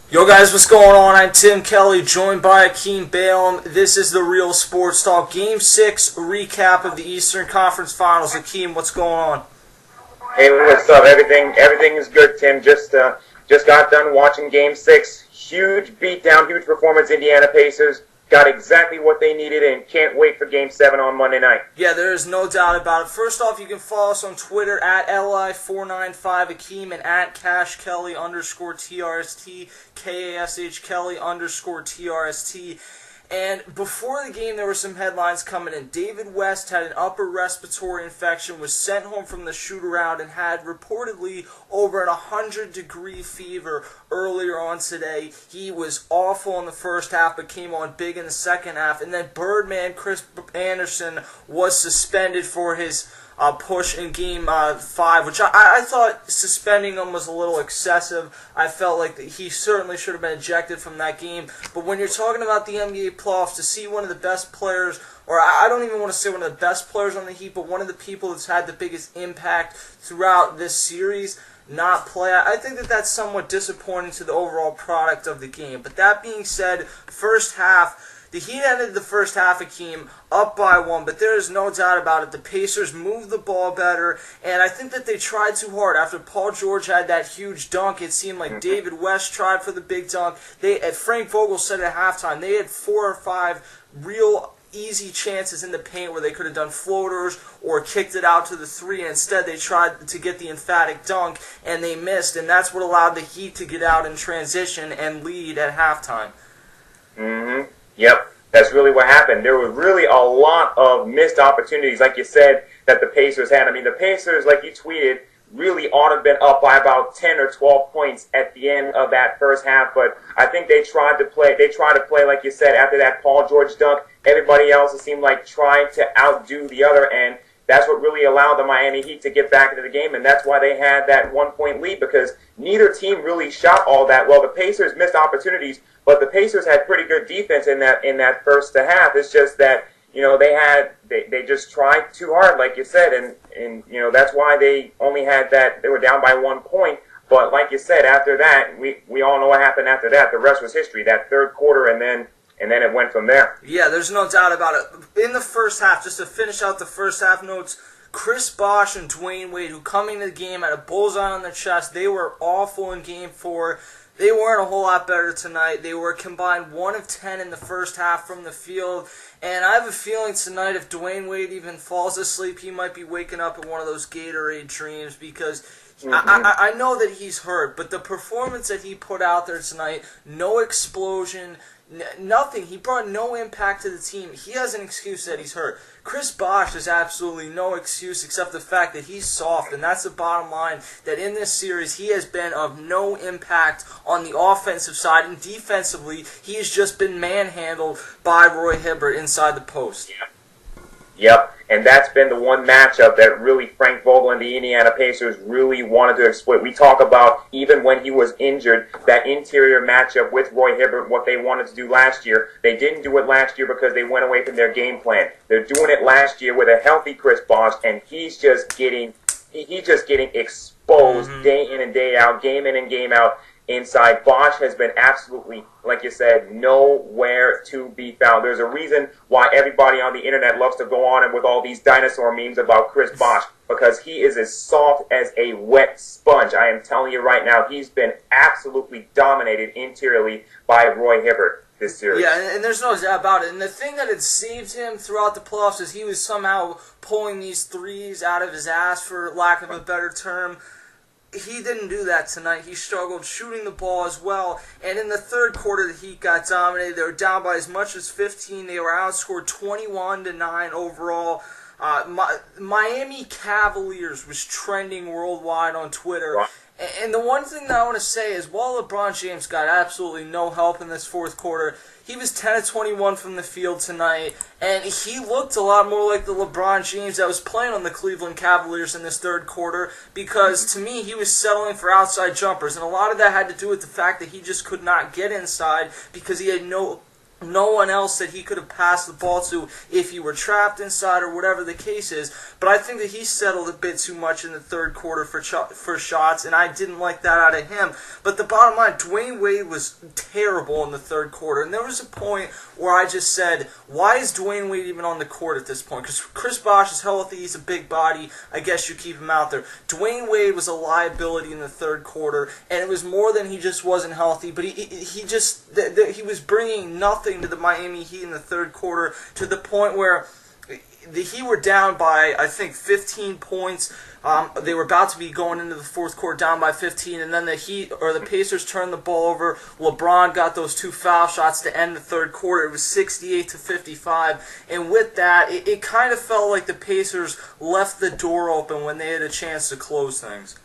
Yo guys, what's going on? I'm Tim Kelly, joined by Akeem Balaam. This is the Real Sports Talk Game 6 recap of the Eastern Conference Finals. Akeem, what's going on? Hey, what's up? Everything is good, Tim. Just got done watching Game 6. Huge beatdown, huge performance. Indiana Pacers got exactly what they needed and can't wait for Game 7 on Monday night. Yeah, there is no doubt about it. First off, you can follow us on Twitter at LI495Akeem and at CashKelly_TRST, KASH Kelly_TRST. And before the game, there were some headlines coming in. David West had an upper respiratory infection, was sent home from the shoot-around, and had reportedly over an 100-degree fever earlier on today. He was awful in the first half, but came on big in the second half. And then Birdman Chris Anderson was suspended for his push in Game 5, which I thought suspending him was a little excessive. I felt like he certainly should have been ejected from that game. But when you're talking about the NBA playoffs, to see one of the best players, or I don't even want to say one of the best players on the Heat, but one of the people that's had the biggest impact throughout this series not play, I think that that's somewhat disappointing to the overall product of the game. But that being said, first half, the Heat ended the first half, Akeem, up by 1, but there is no doubt about it. The Pacers moved the ball better, and I think that they tried too hard. After Paul George had that huge dunk, it seemed like David West tried for the big dunk. Frank Vogel said at halftime, they had 4 or 5 real easy chances in the paint where they could have done floaters or kicked it out to the 3, and instead they tried to get the emphatic dunk, and they missed, and that's what allowed the Heat to get out in transition and lead at halftime. Mm-hmm. Yep, that's really what happened. There was really a lot of missed opportunities, like you said, that the Pacers had. I mean, the Pacers, like you tweeted, really ought to have been up by about 10 or 12 points at the end of that first half, but I think they tried to play, like you said, after that Paul George dunk. Everybody else, it seemed like, trying to outdo the other, and that's what really allowed the Miami Heat to get back into the game, and that's why they had that 1-point lead, because neither team really shot all that well. The Pacers missed opportunities, but the Pacers had pretty good defense in that first half. It's just that, you know, they just tried too hard, like you said, and you know, that's why they only had that. They were down by 1 point. But like you said, after that, we all know what happened after that. The rest was history. That third quarter, and then it went from there. Yeah, there's no doubt about it. In the first half, just to finish out the first half notes, Chris Bosh and Dwayne Wade, who coming to the game had a bullseye on their chest, they were awful in Game 4. They weren't a whole lot better tonight. They were combined 1 of 10 in the first half from the field. And I have a feeling tonight, if Dwayne Wade even falls asleep, he might be waking up in one of those Gatorade dreams, because I know that he's hurt. But the performance that he put out there tonight, no explosion, nothing. He brought no impact to the team. He has an excuse that he's hurt. Chris Bosh has absolutely no excuse except the fact that he's soft, and that's the bottom line, that in this series he has been of no impact on the offensive side, and defensively he has just been manhandled by Roy Hibbert inside the post. Yep, and that's been the one matchup that really Frank Vogel and the Indiana Pacers really wanted to exploit. We talk about, even when he was injured, that interior matchup with Roy Hibbert, what they wanted to do last year. They didn't do it last year because they went away from their game plan. They're doing it last year with a healthy Chris Bosh, and he's just getting exposed day in and day out, game in and game out. Inside, Bosh has been absolutely, like you said, nowhere to be found. There's a reason why everybody on the internet loves to go on and with all these dinosaur memes about Chris Bosh, because he is as soft as a wet sponge. I am telling you right now, he's been absolutely dominated interiorly by Roy Hibbert this series. Yeah, and there's no doubt about it. And the thing that had saved him throughout the playoffs is he was somehow pulling these threes out of his ass, for lack of a better term. He didn't do that tonight. He struggled shooting the ball as well. And in the third quarter, the Heat got dominated. They were down by as much as 15. They were outscored 21-9 overall. Miami Cavaliers was trending worldwide on Twitter. Wow. And the one thing that I want to say is, while LeBron James got absolutely no help in this fourth quarter, he was 10 of 21 from the field tonight, and he looked a lot more like the LeBron James that was playing on the Cleveland Cavaliers in this third quarter, because to me, he was settling for outside jumpers, and a lot of that had to do with the fact that he just could not get inside because he had no no one else that he could have passed the ball to if he were trapped inside or whatever the case is. But I think that he settled a bit too much in the third quarter for shots, and I didn't like that out of him. But the bottom line, Dwayne Wade was terrible in the third quarter, and there was a point where I just said, why is Dwayne Wade even on the court at this point? Because Chris Bosh is healthy, he's a big body, I guess you keep him out there. Dwayne Wade was a liability in the third quarter, and it was more than he just wasn't healthy, but he was bringing nothing to the Miami Heat in the third quarter, to the point where the Heat were down by, I think, 15 points. They were about to be going into the fourth quarter down by 15, and then the Pacers turned the ball over. LeBron got those 2 foul shots to end the third quarter. It was 68-55, and with that, it kind of felt like the Pacers left the door open when they had a chance to close things.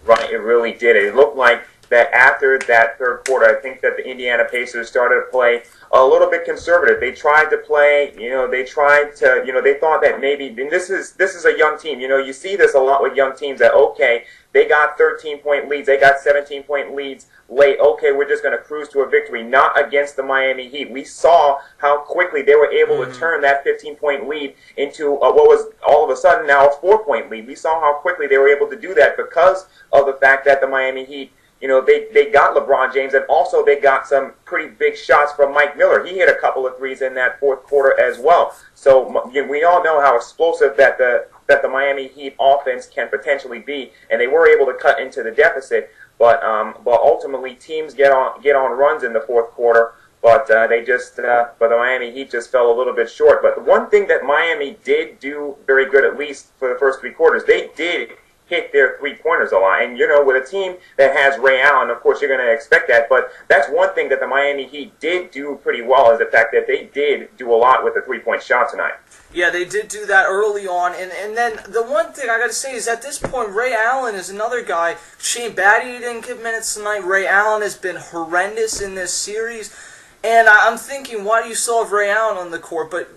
Right, it really did. It looked like that after that third quarter, I think that the Indiana Pacers started to play a little bit conservative. They tried to play, they thought that maybe, and this is a young team. You see this a lot with young teams that, okay, they got 13-point leads, they got 17-point leads late. Okay, we're just going to cruise to a victory. Not against the Miami Heat. We saw how quickly they were able to turn that 15-point lead into what was all of a sudden now a 4-point lead. We saw how quickly they were able to do that because of the fact that the Miami Heat, they got LeBron James, and also they got some pretty big shots from Mike Miller. He hit a couple of threes in that fourth quarter as well. So we all know how explosive that the Miami Heat offense can potentially be, and they were able to cut into the deficit. But ultimately, teams get on runs in the fourth quarter. But the Miami Heat just fell a little bit short. But the one thing that Miami did do very good, at least for the first 3 quarters, they did hit their three-pointers a lot. And, with a team that has Ray Allen, of course, you're going to expect that. But that's one thing that the Miami Heat did do pretty well, is the fact that they did do a lot with the three-point shot tonight. Yeah, they did do that early on. And then the one thing I got to say is at this point, Ray Allen is another guy. Shane Battier didn't get minutes tonight. Ray Allen has been horrendous in this series. And I'm thinking, why do you still have Ray Allen on the court? But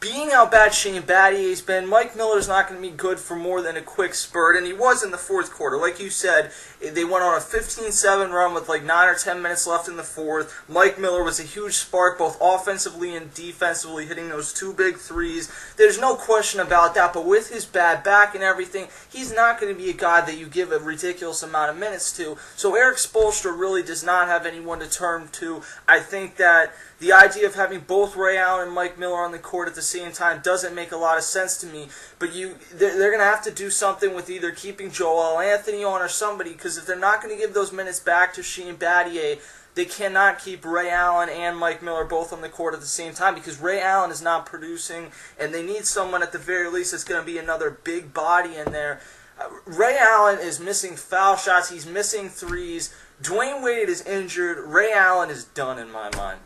being how bad Shane Battier's been, Mike Miller's not going to be good for more than a quick spurt, and he was in the fourth quarter. Like you said, they went on a 15-7 run with like 9 or 10 minutes left in the fourth. Mike Miller was a huge spark, both offensively and defensively, hitting those 2 big threes. There's no question about that, but with his bad back and everything, he's not going to be a guy that you give a ridiculous amount of minutes to. So Eric Spoelstra really does not have anyone to turn to. I think that the idea of having both Ray Allen and Mike Miller on the court at the same time doesn't make a lot of sense to me. But they're going to have to do something with either keeping Joel Anthony on or somebody, because if they're not going to give those minutes back to Shane Battier, they cannot keep Ray Allen and Mike Miller both on the court at the same time, because Ray Allen is not producing, and they need someone at the very least that's going to be another big body in there. Ray Allen is missing foul shots. He's missing threes. Dwayne Wade is injured. Ray Allen is done in my mind.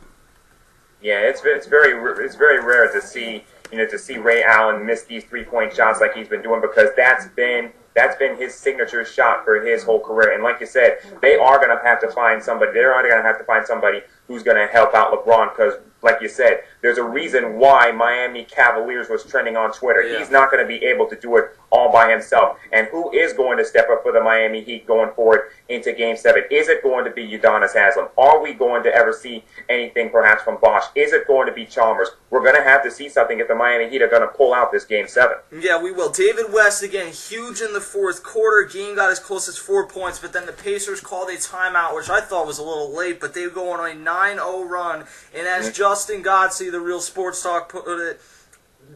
Yeah, it's very rare to see Ray Allen miss these 3-point shots like he's been doing, because that's been his signature shot for his whole career. And like you said, they are going to have to find somebody. They're going to have to find somebody who's going to help out LeBron, because, like you said, there's a reason why Miami Cavaliers was trending on Twitter. Yeah. He's not going to be able to do it all by himself. And who is going to step up for the Miami Heat going forward into Game 7? Is it going to be Udonis Haslem? Are we going to ever see anything perhaps from Bosh? Is it going to be Chalmers? We're going to have to see something if the Miami Heat are going to pull out this Game 7. Yeah, we will. David West, again, huge in the fourth quarter. Game got as close as 4 points, but then the Pacers called a timeout, which I thought was a little late, but they go on a 9-0 run. And as Justin Godsey, the Real Sports Talk, put it,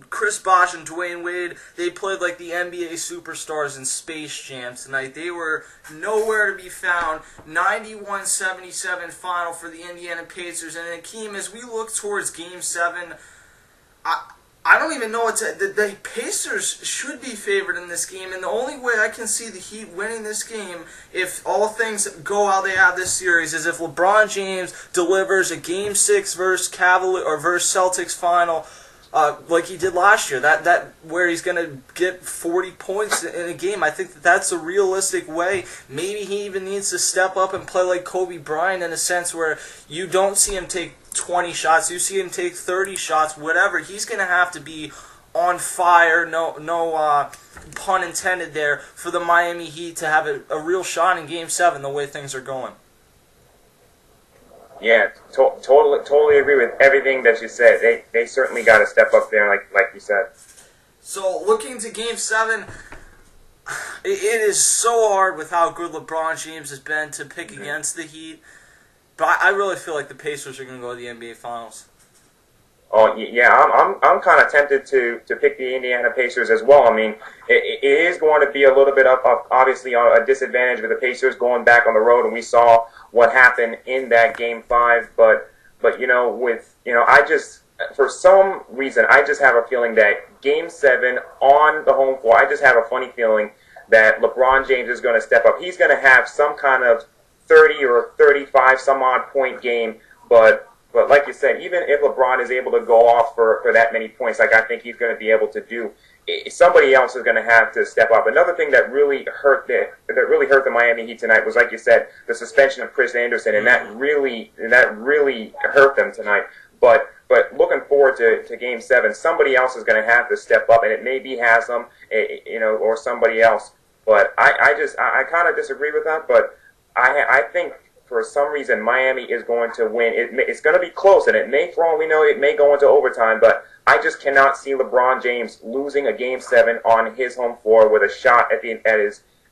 Chris Bosh and Dwayne Wade, they played like the NBA superstars in Space Jam tonight. They were nowhere to be found. 91-77 final for the Indiana Pacers. And Akeem, as we look towards Game 7, I don't even know what to... The Pacers should be favored in this game, and the only way I can see the Heat winning this game, if all things go how they have this series, is if LeBron James delivers a Game 6 versus Celtics final, like he did last year, that where he's going to get 40 points in a game. I think that's a realistic way. Maybe he even needs to step up and play like Kobe Bryant, in a sense where you don't see him take 20 shots, you see him take 30 shots, whatever. He's going to have to be on fire, no pun intended there, for the Miami Heat to have a real shot in Game 7 the way things are going. Yeah, totally agree with everything that you said. They certainly got to step up there, like you said. So looking to Game 7, it is so hard with how good LeBron James has been to pick against the Heat. But I really feel like the Pacers are going to go to the NBA Finals. Oh yeah, I'm kind of tempted to pick the Indiana Pacers as well. I mean, it is going to be a little bit of obviously a disadvantage with the Pacers going back on the road, and we saw what happened in that Game 5. But I just, for some reason, I just have a feeling that Game 7 on the home floor, I just have a funny feeling that LeBron James is going to step up. He's going to have some kind of 30 or 35 some odd point game, but like you said, even if LeBron is able to go off for that many points, like I think he's going to be able to do, somebody else is going to have to step up. Another thing that really hurt the Miami Heat tonight was, like you said, the suspension of Chris Anderson, and that really hurt them tonight. But looking forward to Game 7, somebody else is going to have to step up, and it may be Haslam, or somebody else. But I kind of disagree with that. But I think, for some reason, Miami is going to win. It's going to be close, and it may, for all we know, it may go into overtime, but I just cannot see LeBron James losing a Game 7 on his home floor with a shot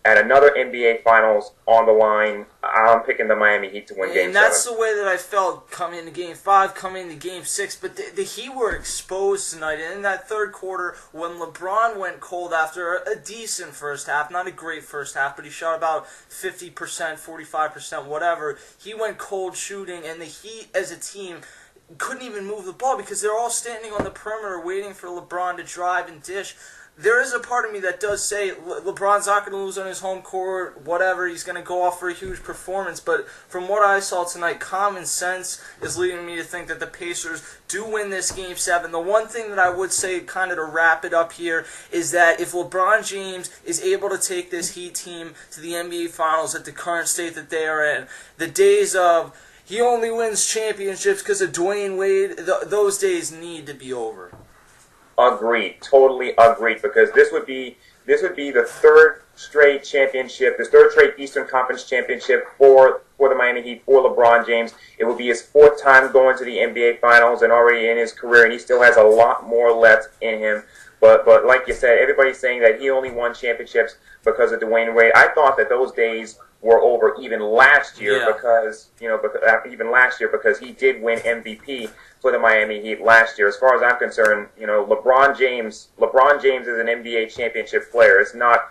at another NBA Finals on the line. I'm picking the Miami Heat to win Game 7. And that's the way that I felt coming into Game 5, coming into Game 6. But the Heat were exposed tonight. And in that third quarter, when LeBron went cold after a decent first half, not a great first half, but he shot about 50%, 45%, whatever, he went cold shooting. And the Heat, as a team, couldn't even move the ball because they're all standing on the perimeter waiting for LeBron to drive and dish. There is a part of me that does say LeBron's not going to lose on his home court, whatever, he's going to go off for a huge performance, but from what I saw tonight, common sense is leading me to think that the Pacers do win this Game 7. The one thing that I would say, kind of to wrap it up here, is that if LeBron James is able to take this Heat team to the NBA Finals at the current state that they are in, the days of he only wins championships because of Dwayne Wade, those days need to be over. Agreed, totally agreed. Because this would be the third straight championship, the third straight Eastern Conference championship for the Miami Heat, for LeBron James. It will be his fourth time going to the NBA Finals, and already in his career, and he still has a lot more left in him. But like you said, everybody's saying that he only won championships because of Dwayne Wade. I thought that those days were over even last year because he did win MVP for the Miami Heat last year. As far as I'm concerned, LeBron James is an NBA championship player. It's not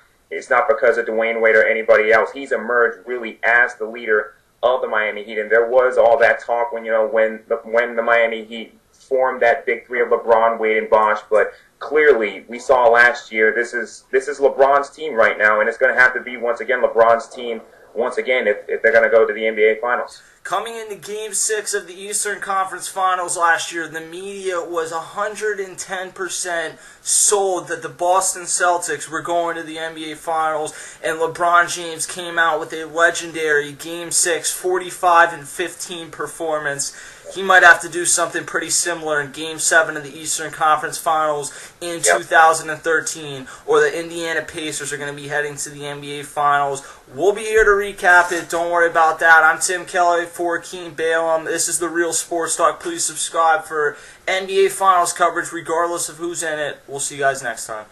because of Dwayne Wade or anybody else. He's emerged really as the leader of the Miami Heat, and there was all that talk when the Miami Heat formed that big three of LeBron, Wade, and Bosh. But clearly, we saw last year this is LeBron's team right now, and it's going to have to be once again LeBron's team once again if they're going to go to the NBA Finals. Coming into Game 6 of the Eastern Conference Finals last year, the media was 110% sold that the Boston Celtics were going to the NBA Finals, and LeBron James came out with a legendary Game 6 45-15 performance. He might have to do something pretty similar in Game 7 of the Eastern Conference Finals in 2013, or the Indiana Pacers are going to be heading to the NBA Finals. We'll be here to recap it. Don't worry about that. I'm Tim Kelly for Keen Balaam. This is The Real Sports Talk. Please subscribe for NBA Finals coverage regardless of who's in it. We'll see you guys next time.